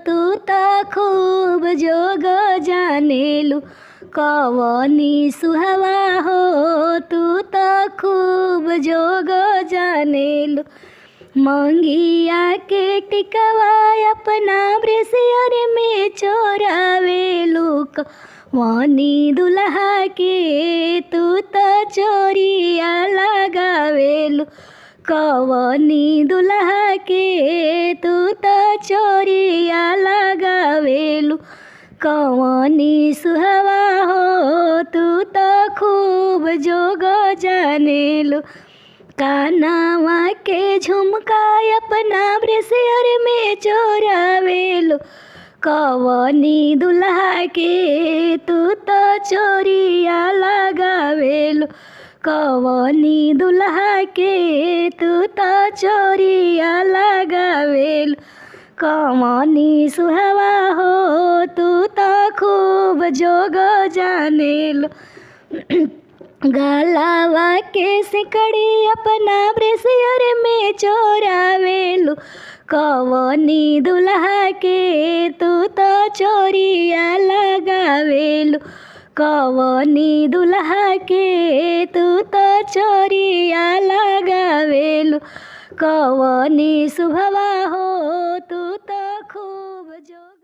तू तो खूब जोग जानेलू कवनी सुहवा हो तू तो खूब जोग जानेलू मंगिया के टिकवा अपना ब्रेसियर में चोरावेलू कवनी दुल्हा के तू तो चोरिया लगावेलू कवनी दुल्हा के तू तो चोरिया लगावेलू कवनी सुहवा हो तू तो खूब जोग जानेलू कानावा के झुमका अपना ब्रेसियर में चोरावेलू कवनी दुल्हा के तू तो चोरिया लगावेलू कवनी दुल्हा के तू तो चोरिया लगावेलू कवनी सुहवा हो तू तो खूब जोग जानेलू गलावा के सिकड़ी अपना ब्रेसियर में चोरावेलू कवनी दुल्हा के तू तो चोरिया लगावेलू कवनी दुल्हा के तू तो चोरिया लगावेलू कवनी सुहवा हो तू तो खूब जोग